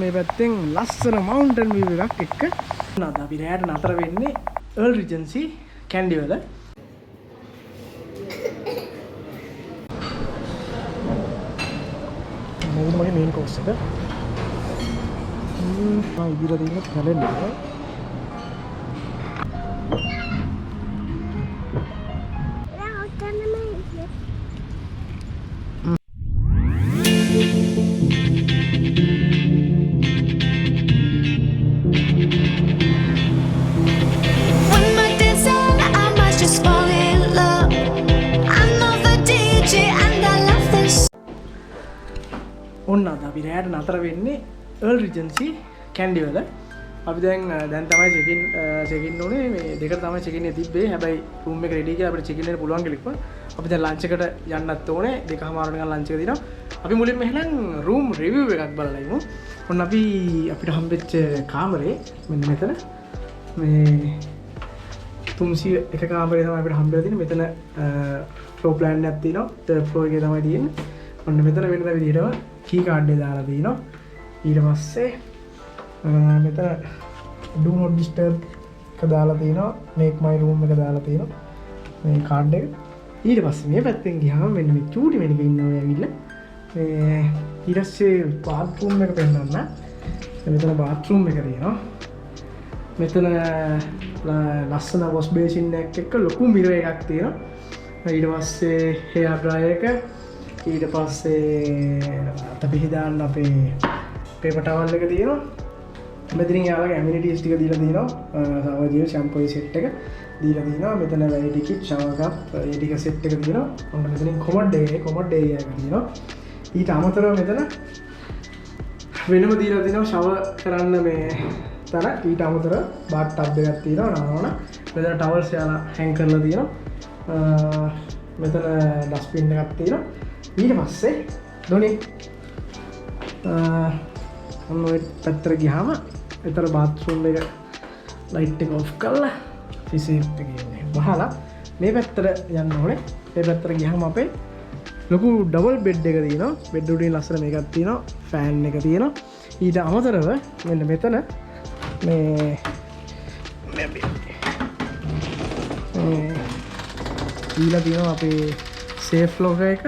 මේ පැත්තෙන් ලස්සන මවුන්ටන් view එකක් එක්ක නේද අපි රැයට නතර වෙන්නේ Earl Regency කැන්ඩි වල. මේක මගේ මේන් කෝස් එක. මම ඉදිරියට තියෙන කැලෙන්නේ. ඔන්න අද අපි රැයට නතර වෙන්නේ Earl Regency කැන්ඩි වල. අපි දැන් තමයි චෙකින් උනේ. මේ දෙකට තමයි චෙකින් එක තිබ්බේ. හැබැයි රූම් එක රෙඩි කියලා අපිට චෙකින් වෙන්න පුළුවන් කියලා කිව්වා. අපි දැන් ලන්ච් එකට යන්නත් ඕනේ. 2:00 නිකන් ලන්ච් එක දිනවා. අපි මුලින්ම එහෙනම් රූම් රිවිව් එකක් බලලා ඉමු. ඔන්න අපිට හම්බෙච්ච කාමරේ මෙන්න මෙතන මේ 301 කාමරේ තමයි අපිට හම්බෙලා තියෙන්නේ. මෙතන ෆ්ලෝර් ප්ලෑන් එකක් තියෙනවා. 3rd floor එකේ තමයි තියෙන්නේ. ඔන්න මෙතන වෙනද විදිහටම කී කාඩ් එක දාලා තිනවා. ඊට පස්සේ මෙතන do not disturb එක දාලා තිනවා. make my room එක දාලා තිනවා. මේ කාඩ් එක. ඊට පස්සේ මේ පැත්තෙන් ගියාම මෙන්න මේ චූටි මෙනික ඉන්නවා ඇවිල්ලා. මේ ඊට පස්සේ bathroom එක පෙන්නන්න. මෙතන bathroom එක තියෙනවා. මෙතන ලස්සන wash basin එකක් එක්ක ලොකු mirror එකක් තියෙනවා. ඊට පස්සේ hair dryer එක. ඊට පස්සේ අපි දාන්න අපේ පේපර් ටවල් එක තියෙනවා. මෙතනින් යාළුවගේ ඇමිනිටිස් ටික දීලා තියෙනවා. සාමාන්‍ය ජීව ෂැම්පූ සෙට් එක දීලා තියෙනවා. මෙතන වැනිටි කිට් ෂවර් කප් ඒ ටික සෙට් එක තියෙනවා. ඔන්න මෙතනින් කොමඩ් ඒරියා එක තියෙනවා. ඊට අමතරව මෙතන වෙනම දීලා තියෙනවා ෂවර් කරන්න මේ තර. ඊට අමතරව බාත් ටබ් එකක් තියෙනවා. නානවන මෙතන ටවල්ස් යාලා හැන්ග් කරලා තියෙනවා. මෙතන ඩස්ට්බින් එකක් තියෙනවා. ඊට පස්සේ දොනේ ඔන්න ඔය පැත්තට ගියාම එතන බාත්රූම් එක ලයිට් එක ඔෆ් කරලා ෆිසිප් එක ඉන්නේ වහලා මේ පැත්තට යන්න ඕනේ. මේ පැත්තට ගියාම අපේ ලොකු ඩබල් බෙඩ් එක තියෙනවා. බෙඩ් උඩින් ලස්සන මේකක් තියෙනවා. ෆෑන් එක තියෙනවා. ඊට අමතරව මෙන්න මෙතන මේ ඊළඟ තියෙනවා අපේ සේෆ් ලොක එක.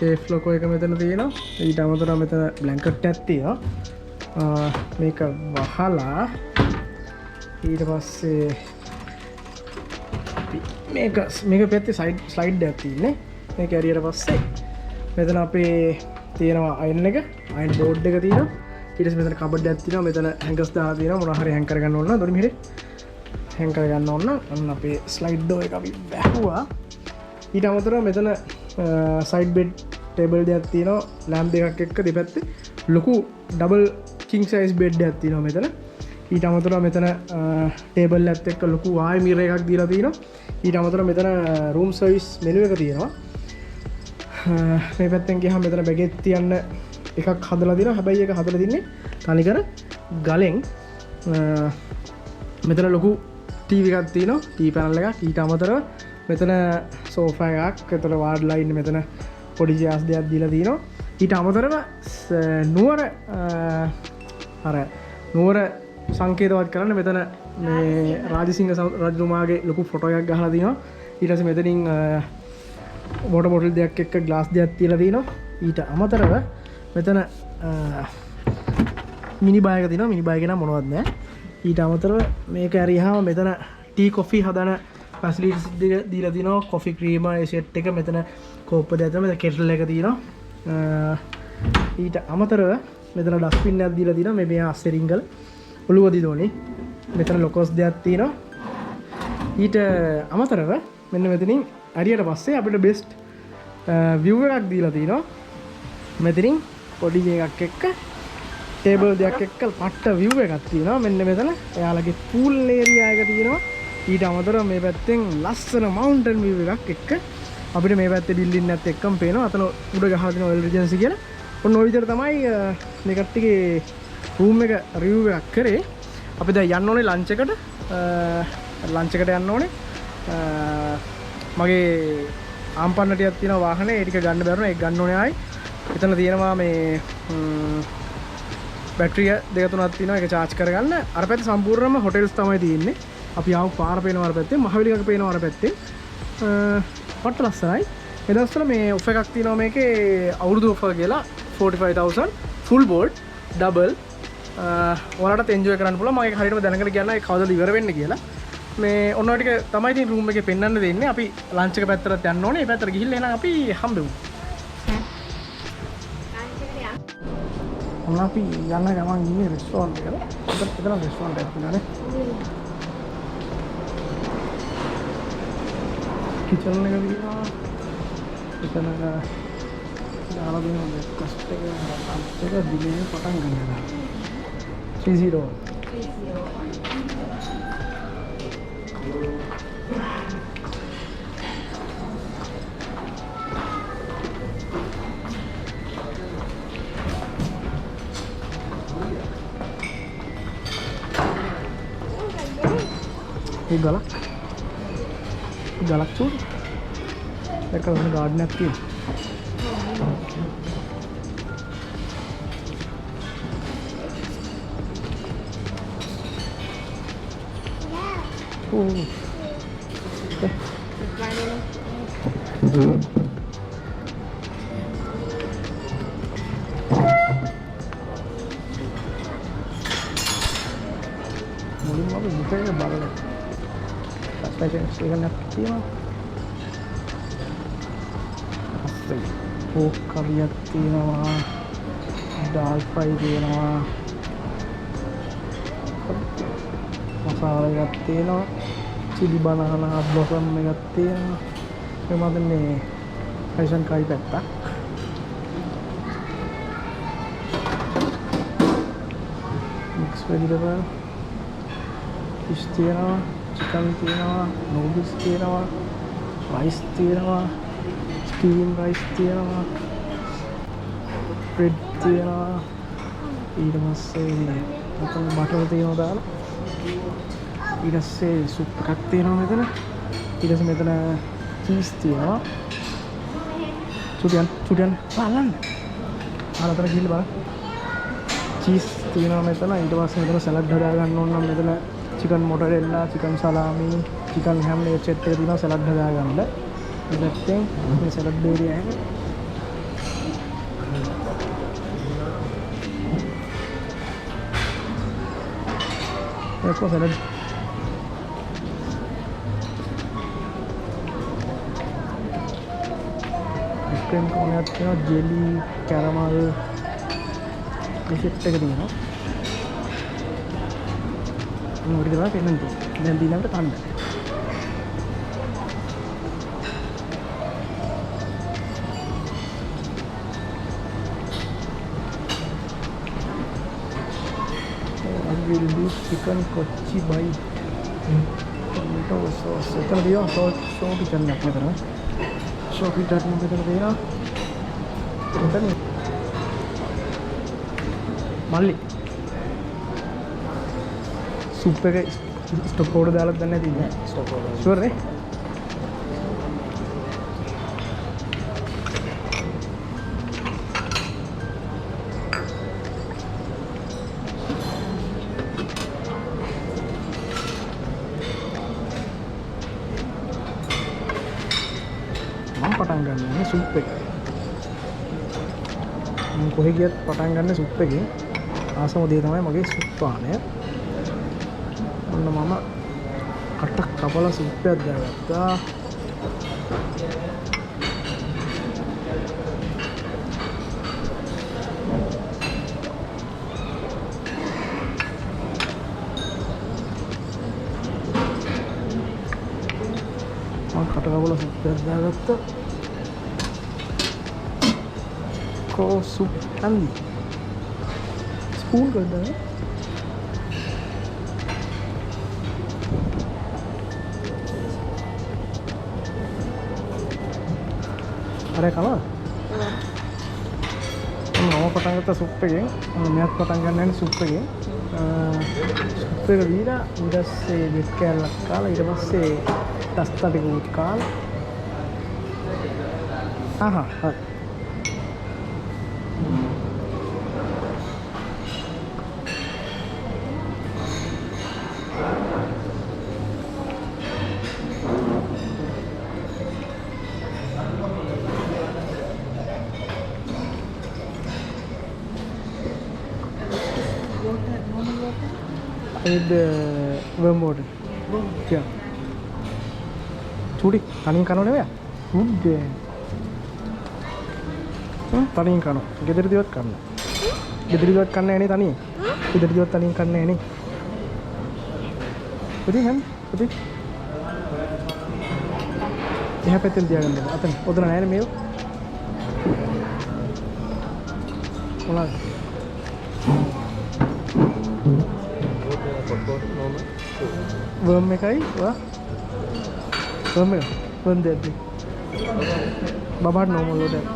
සේෆ් ලොකෝ එක මෙතන තියෙනවා. ඊට අමතරව මෙතන බ්ලැන්කට් එකක් තියෙනවා. මේක වහලා ඊට පස්සේ මේක පැත්තේ ස්ලයිඩ් එකක් තියෙන්නේ. මේක ඇරියට පස්සේ මෙතන අපේ තියෙනවා අයන් එක, අයන් බෝඩ් එක තියෙනවා. ඊට පස්සේ මෙතන කබඩ් එකක් තියෙනවා. මෙතන හැංගර්ස් දාලා තියෙනවා. මොනවා හරි හැංග් කරගන්න ඕන නම් දොරි මෙහෙට හැංග් කරගන්න ඕන නම් අන්න අපේ ස්ලයිඩ් ඩෝ එක අපි බැහුවා. ඊට අමතරව මෙතන සයිඩ් බෙඩ් ටේබල් දෙයක් තියෙනවා. ලෑම්ප් දෙකක් එක්ක දෙපැත්තේ ලොකු ඩබල් කිං සයිස් බෙඩ් එකක් තියෙනවා මෙතන. ඊට අමතරව මෙතන ටේබල් එකත් එක්ක ලොකු ආයි මිරර් එකක් දීලා තියෙනවා. ඊට අමතරව මෙතන රූම් සර්විස් මෙනු එක තියෙනවා. මේ පැත්තෙන් ගියාම මෙතන බැගෙත් තියන්න එකක් හදලා තියෙනවා. හැබැයි ඒක හදලා තින්නේ තනිකර ගලෙන්. මෙතන ලොකු ටීවී එකක් තියෙනවා. ටීවී පැනල් එකක්. ඊට අමතරව මෙතන සෝෆා එකක්. එතන වාඩිලා ඉන්න මෙතන පොඩි ජෑස් දෙයක් දීලා තියෙනවා. ඊට අමතරව නුවර සංකේතවත් කරන්න මෙතන මේ රාජසිංහ රජතුමාගේ ලොකු ෆොටෝ එකක් ගහලා තියෙනවා. ඊට පස්සේ මෙතනින් වෝටර් බෝටල් දෙයක් එක්ක ග්ලාස් දෙයක් තියලා තියෙනවා. ඊට අමතරව මෙතන මිනි බාර් එකක් තියෙනවා. මිනි බාර් එක නම් මොනවත් නැහැ. ඊට අමතරව මේක ඇරියාම මෙතන ටී කොෆි හදන ෆැසිලිටිස් දෙක දීලා තිනවා. කොෆි ක්‍රීමර් ඒ සෙට් එක මෙතන කෝප්ප දෙයක් තමයි. කෙටල් එක තියෙනවා. ඊට අමතරව මෙතන ඩස්ට්බින් එකක් දීලා තිනවා. මේ අස්සේ රින්ගල් ඔළුව දිදෝනේ. මෙතන ලොකෝස් දෙයක් තියෙනවා. ඊට අමතරව මෙන්න මෙතනින් හරියට පස්සේ අපිට බෙස්ට් view එකක් දීලා තිනවා. මෙතනින් පොඩි එකක් එක්ක ටේබල් දෙයක් එක්ක පට්ට view එකක් තියෙනවා. මෙන්න මෙතන එයාලගේ pool area එක තියෙනවා. ඊට අමතරව මේ පැත්තෙන් ලස්සන mountain view එකක් එක්ක අපිට මේ පැත්තේ බිල්ඩින් එකත් එක්කම පේනවා. අතන උඩ ගහලා තියෙන Earl Regency කියලා. ඔන්න ඔය විදිහට තමයි මේ කට්ටියගේ රූම් එක රිවිව් එකක් කරේ. අපි දැන් යන්න ඕනේ ලන්ච් එකට. ලන්ච් එකට යන්න ඕනේ. මගේ ආම්පන්න ටිකක් තියෙනවා වාහනේ. ඒ ටික ගන්න බැරුණා. ඒක ගන්න ඕනේ ආයි. එතන තියෙනවා මේ බැටරිය දෙක තුනක් තියෙනවා ඒක charge කරගන්න. අර පැත්තේ සම්පූර්ණයෙන්ම hotels තමයි තියෙන්නේ. අපි ආව පාර පේනවා අර පැත්තේ, මහවිලිගක පේනවා අර පැත්තේ. පට්ට ලස්සනයි. මේ දවස්වල මේ ඔෆර් එකක් තියෙනවා මේකේ අවුරුදු ඔෆර් කියලා 45000 full board double ඔයාලට එන්ජොයි කරන්න පුළුවන්. මම ඒක හරියටම දැනගෙන කියන්න ඒ කවදාද ඉවර වෙන්නේ කියලා. මේ ඔන්න ඔය ටික තමයි ඉතින් රූම් එකේ පෙන්වන්න දෙන්නේ. අපි ලන්ච් එක පැත්තට යන්න ඕනේ. ඒ පැත්තට ගිහිල්ලා එහෙනම් අපි හම්බෙමු. ඔන්න අපි යන්න ගමන් ඉන්නේ රෙස්ටෝරන්ට් එකට. එතන රෙස්ටෝරන්ට් එකක් තියෙනවානේ. කිචන් එක තියෙනවා. එතන දාලා දෙනවා බ්‍රෙක්ෆාස්ට් එක ලන්ච් එක දිනේ පටන් ගන්නවා. 30 galak చూడు ఎక్కడ ఉన్న గార్డెన్ ఎక్కి මුලින්ම අපි බුෆේ එක බලලා පැකේජ් එක නැතිව පෝක් කරියක් තියෙනවා ඩාල් ෆ්‍රයි තියෙනවා මසාලා එකක් තියෙනවා චිලි බනානා බ්ලොසම් එකක් තියෙනවා ඒ මත මේ ෆැෂන් කයි පැත්තක් මික්ස් වෙජිටබල් ෆිෂ් තියෙනවා चिकन තියෙනවා නූඩල්ස් තියෙනවා රයිස් තියෙනවා ස්ටීම් රයිස් තියෙනවා බ්‍රෙඩ් තියෙනවා ඊට පස්සේ මෙතන බටර් තියෙනවා දාලා ඊට පස්සේ සුප් එකක් තියෙනවා මෙතන ඊට පස්සේ මෙතන චීස් තියෙනවා චුටියන් බලන්න ආනතර ගිහින් බලන්න චීස් තියෙනවා මෙතන ඊට පස්සේ මෙතන සලාඩ් හදා ගන්න ඕන නම් මෙතන chicken mozzarella chicken salami chicken ham ने सेट कर दिया सलाद ढगा गंदा देखते हैं ये सलाद दे रहा है देखो सलाद आइसक्रीम को आते हैं जेली कैरामल ये सेट कर दिया मुड़ी दवा पेमेंट දැන් දීලාට කන්න I will do chicken kochi bite tomato sauce එතන දිනවා සෝටි චන්නක් මෙතන සෝටි චට්නි මෙතන දිනවා එතන මල්ලි सूप के स्टॉक पाउडर डाल देने दीजिए स्टॉक पाउडर श्योर है हम पटांग करने हैं सूप पे कोई गया पटांग करने सूप पे के आसम दे दो मगे सूप आने ඔන්න මම කටක් කපලා සුප්පයක් දාගත්තා. මම කට කපලා සුප්පයක් දාගත්තා. කෝ සුප් අන්දි. ස්පූන් කරලා अरे कला नव पटांग सूप मे पटांग सूप सूप वीरा इधर से बिटकाल काल इधर से दस्ता काल हाँ हाँ need worm water. Yeah. චූටි තනියෙන් කනව නෙවෙයි. good. තනියෙන් කනවා. ගෙදර දිවත් කන්න. ගෙදර දිවත් කන්නේ නැහැ නේ තනියෙන්. ගෙදර දිවත් තනියෙන් කන්නේ නැහැ නේ. පුතේ හන්ද පුතේ. එහා පැත්තෙන් තියාගන්න බෑ. අතන ඔතන නැහැ නේ මේව. මොනවාද? worm එකයි වා worm එක worm දෙද්දි බබාට normal වලට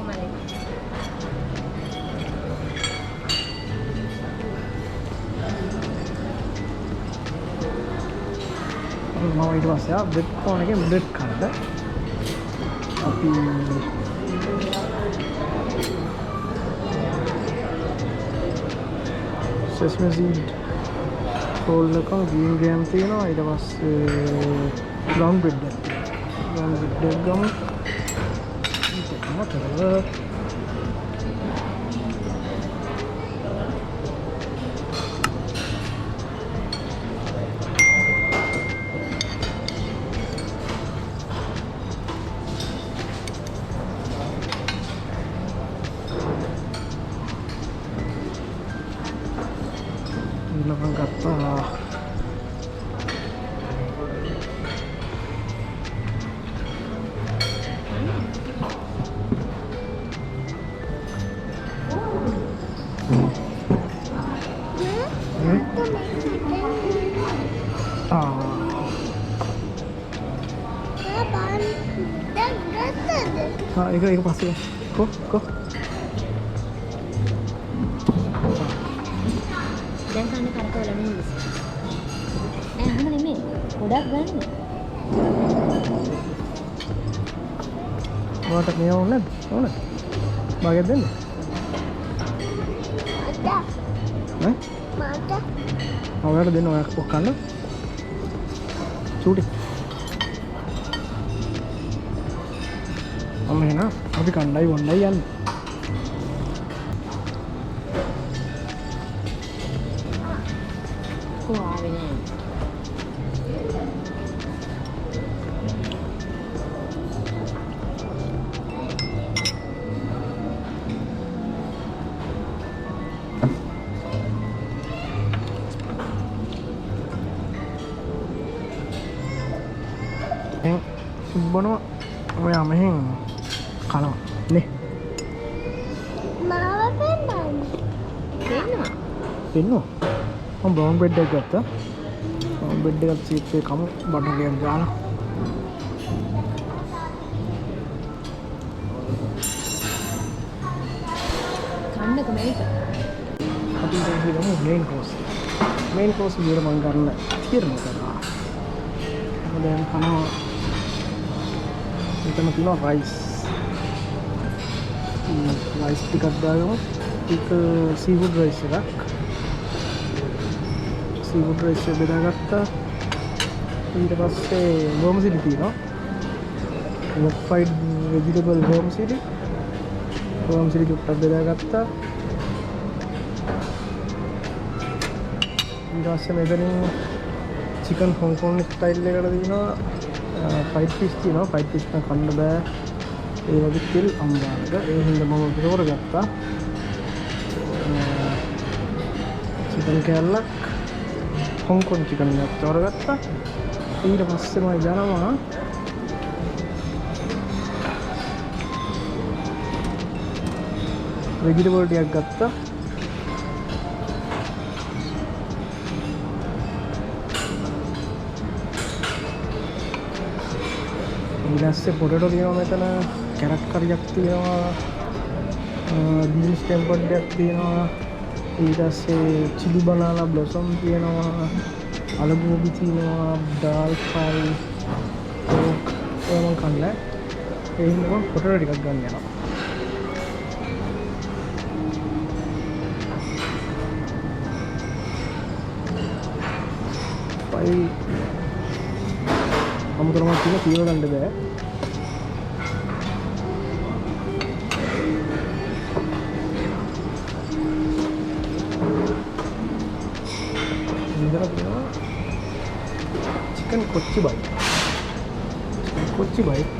මම ඊට පස්සේ බ්‍රෙඩ් කෝන් එකේ බ්‍රෙඩ් කන්න අපි sesame seed roll එක green gram තියෙනවා ඊට පස්සේ brown bread එක ගමු ඊළඟ ගත්තා ඒක පස්සේ කො දැන් කන්නේ කරකවල නෙමෙයි. එහෙම නෙමෙයි. ගොඩක් ගන්න. මොකට මේ ඕනේ නැද්ද? ඕනේ. බාගෙත් දෙන්න. ඈ? මාත. ඔයාලට දෙන්න ඔයා කන්න. චූටි. අම්ම එනවා. අපි කණ්ඩායි වොන්නයි යන්නේ. කොහාවේ නෑ. බොනවා ඔයා මෙහෙන් කනවා නේ මාව පෙන්නන්න. පෙන්නවා. පෙන්නවා මම බ්‍රවුන් බ්‍රෙඩ් එකක් ගත්තා බ්‍රවුන් බ්‍රෙඩ් එකත් චීප් එකේ කමු බටර් එකක් දාලා කන්නක මේක. අපි දැන් ගමු මේන් කෝස් විදියට මම ගන්න තීරණය කරනවා මම දැන් කනවා මෙතන තියෙනවා රයිස් ටිකක් දාගමු ඒක සීවුඩ් රයිස් එකක් සීවුඩ් රයිස් එක බෙදාගත්තා ඊට පස්සේ වර්ම් සිලි තියෙනවා wok fried vegetable වර්ම් සිලි චුට්ටක් බෙදාගත්තා ඊට පස්සේ මෙතනින් චිකන් හොංකොං ස්ටයිල් එකට තියෙනවා ෆයිට් ෆිෂ් තියෙනවා ෆයිට් ෆිෂ් නම් කන්න බෑ ඒ වගේ තෙල් අම්බානක ඒ හින්දා මම පෙරවර ගත්තා චිකන් කෑල්ලක් හොංකොං චිකන් එකක් තෝරගත්තා ඊට පස්සේ මම යනවා වෙජිටබල් ටිකක් ගත්තා ඊළස්සේ පොටේටෝ තියෙනවා මෙතන කැරට් කරියක් තියෙනවා බීන්ස් ටෙම්පර්ඩ් එකක් තියෙනවා ඊට පස්සේ චිලි බනානා බ්ලොසම් තියෙනවා අලු ගෝබි තියෙනවා ඩාල් ෆ්‍රයි ඕක කන්න ඒ හින්දා මම පොටේටෝ ටිකක් ගන්න යනවා පයි අමුතරම තියෙන පීව ගන්න බෑ ඉඳලා තියෙනවා chicken kochi bite. Kochi bite.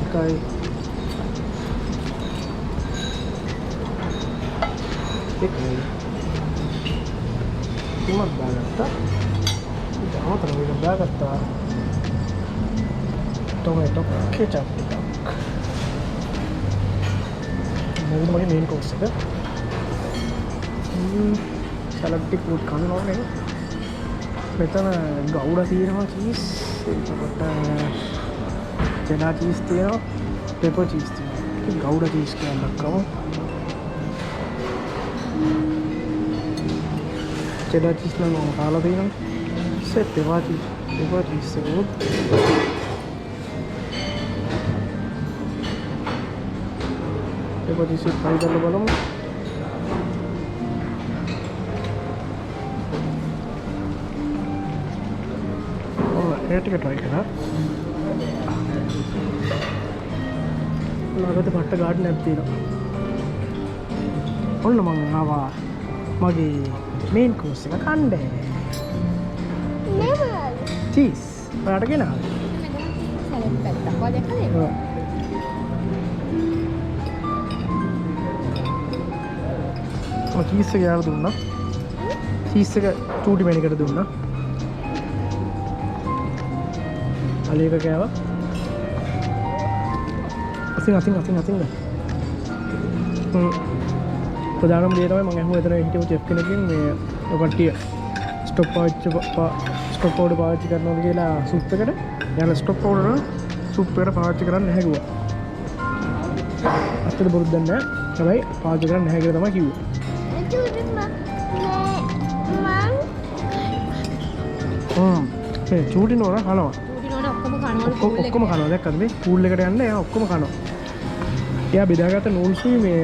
Okay. Okay. Cuma bagata. Jangan terlalu bagata. Tomato ketchup. Ini mungkin main course ya. Salad ටික උඩ කන්න ඕනේ. මෙතන ගවුඩ තියෙනවා චීස්. එතකොට චෙඩර් චීස් තියෙනවා. පෙපර් චීස් තියෙනවා. ගවුඩ චීස් කියන්න දක්වමු. චෙඩර් චීස් නම් මම කාලා තියෙනවා. පෙපර් චීස් එක උඩ. පෙපර් චීස් එක try කරලා බලමු. ටික try කරා. ළඟට පට්ට ගාඩන් එකක් තියෙනවා. ඔන්න මම ආවා මගේ මේන් කෝස් එක කන්න. නේද? චීස්. ඔයාට ගෙනාවා. සැලඩ් පැත්තක් වගේ කලේ. ඔව්. චීස් එක යාර දුන්නා. චීස් එක චූටි මැනිකට දුන්නා. අලේක කෑවා. අසින්. ප්‍රධානම දේ තමයි මම අහුවා එතන හිටපු චෙෆ් කෙනෙක්ගෙන් මේ ඔකටිය ස්ටොප් පවුඩර් පාවිච්චි කරනවද කියලා සුප් එකට. එයාලා ස්ටොප් පවුඩර් සුප් එකට පාවිච්චි කරන්න නැහැ කිව්වා. අත්තර බොරුද නැහැ. හැබැයි පාවිච්චි කරන්න නැහැ කියලා තමයි කිව්වේ. ඒ චූටි නෝනා කනවා. ඔක්කොම කනවා. දැක්කද මේ පූල් එකට යන්න එයා ඔක්කොම කනවා. එයා බෙදාගත්ත නූල්සුයි මේ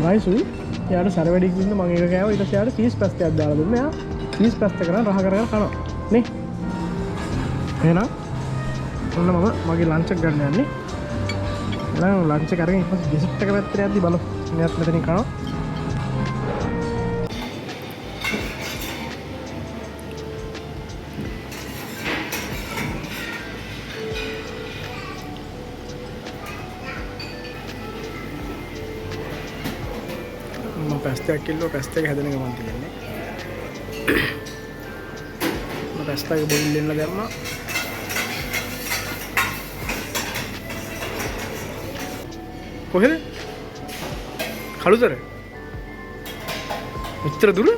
රයිසුයි එයාට සැර වැඩි කිව්වොත් මම ඒක කෑවා. ඊට පස්සේ එයාට චීස් පැස්ටයක් දාලා දුන්නා. එයා චීස් පැස්ට කරන් රහ කරගෙන කනවා. නේ. එහෙනම් ඔන්න මම මගේ ලන්ච් එක ගන්න යන්නේ. එහෙනම් ලන්ච් එක අරගෙන ඊට පස්සේ ඩෙසර්ට් එක පැත්තට යද්දි බලමු. මෙයාත් මෙතනින් කනවා. පැස්ටයක් කිල්ලෝ පැස්ට එක හැදෙන ගමන් තියෙන්නේ. මම පැස්ට එක බොයිල් වෙන්න දැම්මා. කොහෙද? කළුතර. මෙච්චර දුර?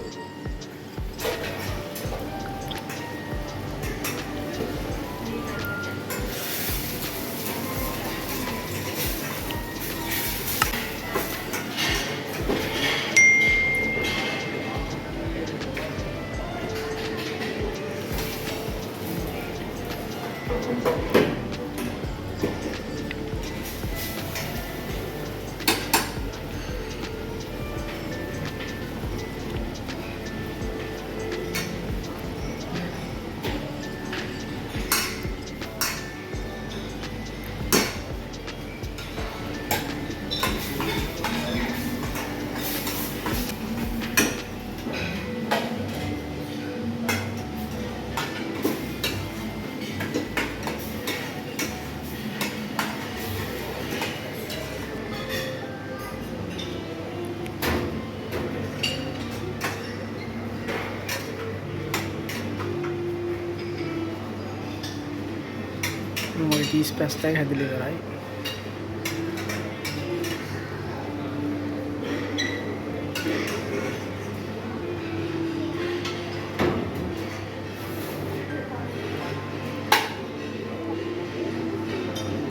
මගේ චීස් පැස්ටා එක හැදිලා ඉවරයි.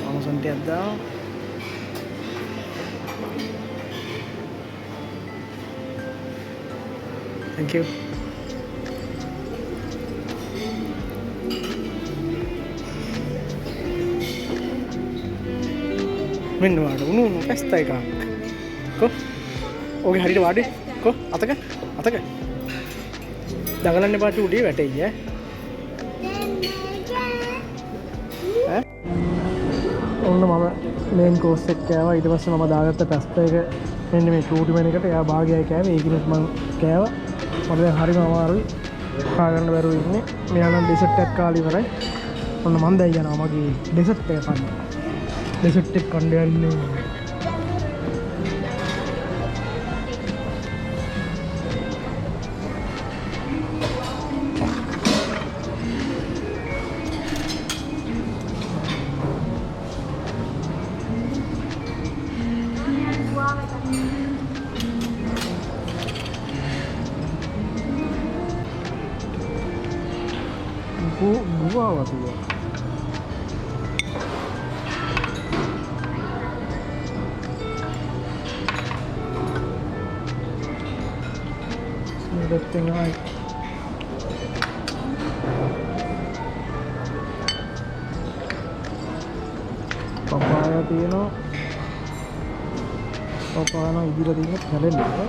Langsung ටිකක් දාමු. Thank you. මෙන්න වාඩ උණු පැස්ටා එකක්. කො? ඔගේ හරියට වාඩි. කො? අතක. දඟලන්න එපා චූටි වැටෙයි ඈ. ඔන්න මම මේන් කෝස් එක කෑවා. ඊට පස්සේ මම දාගත්ත පැස්ටා එක මෙන්න මේ චූටි මැනිකට එයා භාගයයි කෑවේ. ඒකිනුත් මම කෑවා. මට දැන් හරිම අමාරුයි. කාගන්න බැරුව ඉන්නේ. මෙයානම් ඩෙසර්ට් එකක් කාලි ඉවරයි. ඔන්න මම දැන් යනවා මගේ ඩෙසර්ට් එක කන්න. ඩෙසර්ට් එක කන්න යන්නේ. Gua waktu itu. Udah tinggal. Papaya tino. Papaya na ibira tino kalen dulu.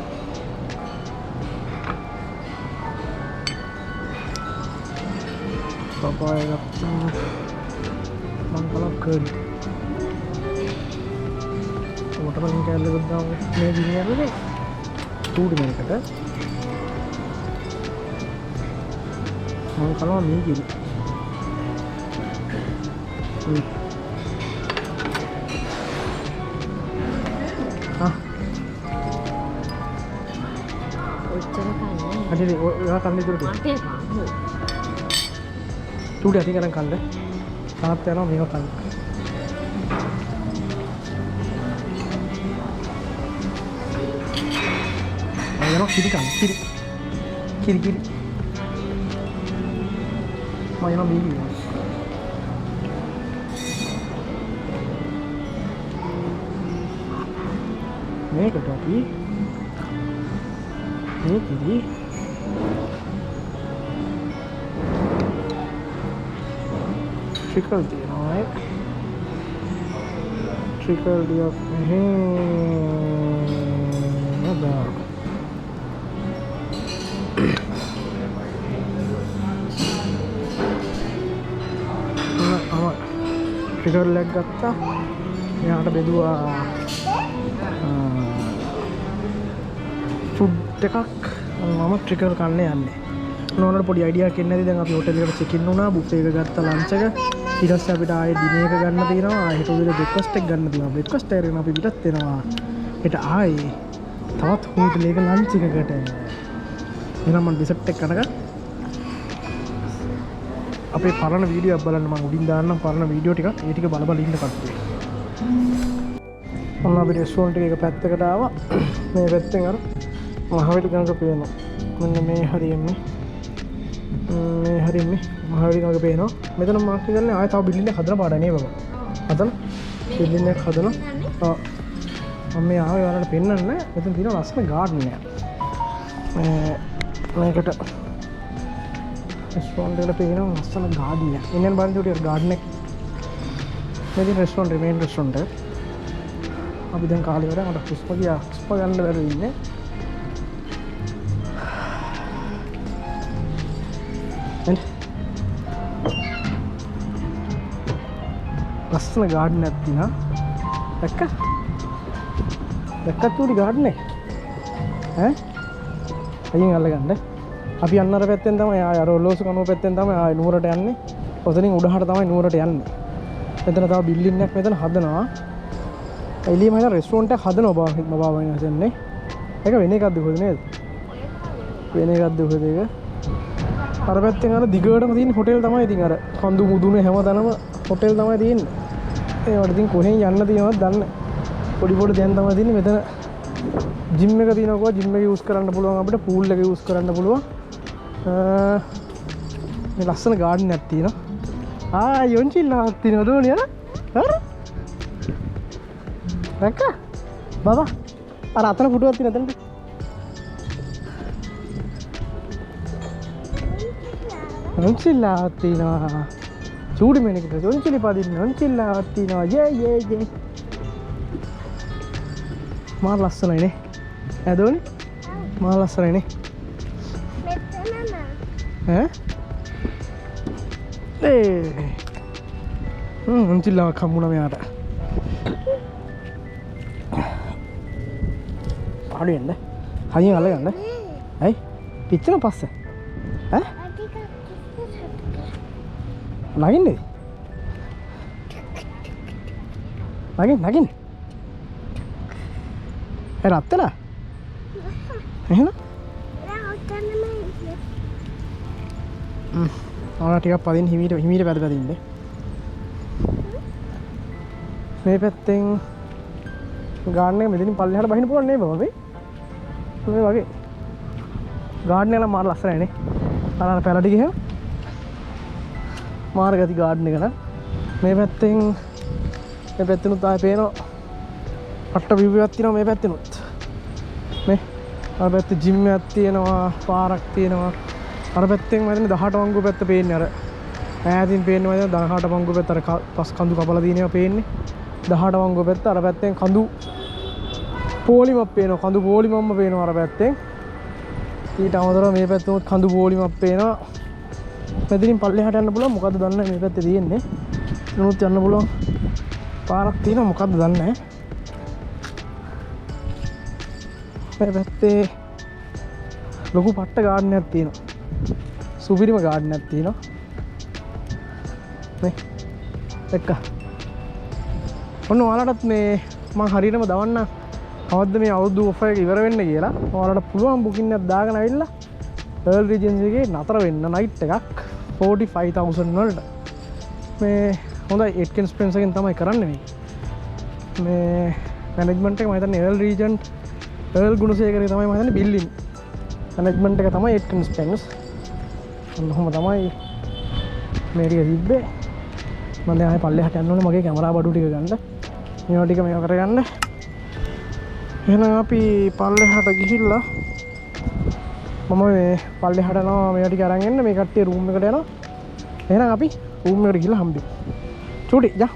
Papaya gapta mangkala curd. Watermelon kelle gudda me diniyarade food merekata mangkala me giri Jadi, orang kan itu dulu. Sudah tinggal kan deh. Sangat terang minggu kan. Ayo kiri kan, kiri. Mau yang biru. Ini ke topi. Ini kiri. Trickle dia, right? Trickle dia, ada. Nah, awak trickle leg gata, yang ada berdua food tekak, mama trickle karne aneh. Nono podi idea එකක් එන්නේ දැන් අපි hotel එකට check ඉන් වුණා book එක ගත්තා lunch එක ඊට පස්සේ අපිට ආයේ දින එක ගන්න තියෙනවා හෙට උදේ බ්‍රෙක්ෆාස්ට් එක ගන්න තියෙනවා බ්‍රෙක්ෆාස්ට් එකෙන් අපි පිටත් වෙනවා හෙට ආයේ තවත් හොටල් එක ලන්ච් එකකට එහෙනම් මම ඩෙසර්ට් එක කනගා අපේ පරණ වීඩියෝ එකක් බලන්න මම උඩින් දාන්නම් පරණ වීඩියෝ ටික ඒ ටික බල බල ඉන්න කට්ටිය මම අපි රෙස්ටෝරන්ට් එක පැත්තකට ආවා මේ පැත්තෙන් අර මහවැලි ගඟ පේනවා මෙන්න මේ හරියන්නේ මේ හරින්නේ මහවැලි ගඟ පේනවා මෙතන මාක් කරන්නේ ආයෙ තව බිල්ඩින් එකක් හදන පාඩනේ බබා හදන බිල්ඩින් එකක් හදන මම මේ ආවේ ඔයාලට පෙන්නන්න මෙතන තියෙන ලස්සන ගාඩන් එකක් මේකට රෙස්ටෝරන්ට් එකට පේනවා ලස්සන ගාඩන් එකක් ඉන්නේ බලන්න උඩ ගාඩන් එක මේක රෙස්ටෝරන්ට් මේන් රෙස්ටෝරන්ට් එක අපි දැන් කාලේ වල මට පුස්ප ගන්න බැරුව ඉන්නේ ලස්සන ගාඩන් එකක් තියෙනවා දැක්කත් උඩ ගාඩන් එක ඈ අයින් අල්ලගන්න අපි යන්න අර පැත්තෙන් තමයි ආය අර ඔලෝසු කනුව පැත්තෙන් තමයි ආය නුවරට යන්නේ ඔතනින් උඩහට තමයි නුවරට යන්නේ මෙතන තව බිල්ඩින් එකක් මෙතන හදනවා එළියෙම හිටලා රෙස්ටෝරන්ට් එකක් හදනවා බබා වෙනසන්නේ ඒක වෙන එකක්ද කොහෙද නේද වෙන එකක්ද කොහෙද ඒක අර පැත්තෙන් අර දිගටම තියෙන හොටෙල් තමයි ඉතින් අර කඳු මුදුනේ හැමතැනම හොටෙල් තමයි තියෙන්නේ ඒවට ඉතින් කොහෙන් යන්න තියෙනවද දන්නේ පොඩි දැන් තමයි තියෙන්නේ මෙතන ජිම් එක තියෙනවා ජිම් එක යූස් කරන්න පුළුවන් අපිට පූල් එක යූස් කරන්න පුළුවන් මේ ලස්සන ගාඩන් එකක් තියෙනවා යොන්චිල්ලාවක් තියෙනවා දෝනිය අර දැක්කා බබා අර අතන පුටුවක් තියෙන එතනට යොන්චිල්ලාවක් තියෙනවා චූඩි මේනකට යොන්චිලි පදින්න යොන්චිල්ලාවක් තියෙනවා යේ මා ලස්සනයිනේ ඇදෝනි මා ලස්සනයිනේ යොන්චිල්ලාවක් හම්බුණා මෙයාට පාඩුවෙන්ද හයියෙන් අල්ලගන්න ඇයි පිච්චෙන පස්සේ ඈ නගින්නේ නගින්න ඒ රත්තලා එහෙනම් ආලා ටිකක් පදින්න හිමීට පැදපදින්න මේ පැත්තෙන් ගාඩන් එක මෙතනින් පල්ලෙහාට බහින්න පුළුවන් නේ බබේ මේ වගේ ගාඩන් එක නම් මාර ලස්සනයි නේ අර පැලටි ගිහම මාර ගති ගාඩන් එක නම් මේ පැත්තෙනුත් ආයේ පේනවා අට්ට view එකක් තියෙනවා මේ පැත්තෙනුත් මේ අර පැත්තේ ජිම් එකක් තියෙනවා පාරක් තියෙනවා අර පැත්තෙන් මම හිතන්නේ 18 වංගුව පැත්ත පේන්නේ අර ඈතින් පේන්නේ මම 18 වංගුව පැත්ත අර පස් කඳු කපලා තියෙනවා පේන්නේ 18 වංගුව පැත්ත අර පැත්තෙන් කඳු පොලිමක් පේනවා කඳු පොලිමක්ම පේනවා අර පැත්තෙන් ඊට අමතරව මේ පැත්තෙත් කඳු පොලිමක් පේනවා මෙතනින් පල්ලෙහාට යන්න පුළුවන් මොකද්ද දන්නේ නැහැ මේ පැත්තේ තියෙන්නේ නමුත් යන්න පුළුවන් පාරක් තියෙනවා මොකද්ද දන්නේ නැහැ මේ පැත්තේ ලොකු පට්ට ගාඩන් එකක් තියෙනවා සුපිරිම ගාඩන් එකක් තියෙනවා මේ එක්ක ඔන්න ඔයාලටත් මේ මම හරියටම දවන්න කවද්ද මේ අවුරුදු ඔෆර් එක ඉවර වෙන්න කියලා ඔයාලට පුළුවන් බුකින් එකක් දාගෙන ආවිල්ලා Earl Regency එකේ නතර වෙන්න නයිට් එකක් 45000 වලට මේ හොඳයි Atkins Spence එකෙන් තමයි කරන්නේ මේ මැනේජ්මන්ට් එක මම හිතන්නේ Earl Regent Earl ගුණසේකරේ තමයි මම හිතන්නේ බිල්ලින් මැනේජ්මන්ට් එක තමයි Atkins Spence ඔන්නෝම තමයි මේ ටික තිබ්බේ මම දැන් ආයේ පල්ලෙහාට යන්න ඕනේ මගේ කැමරා බඩු ටික ගන්න මේවා ටික මේව කරගන්න එහෙනම් අපි පල්ලෙහාට ගිහිල්ලා මම මේ පල්ලෙහාට යනවා මේවා ටික අරන් එන්න මේ කට්ටිය රූම් එකට යනවා එහෙනම් අපි රූම් එකට ගිහිල්ලා හම්බෙමු චූටි යා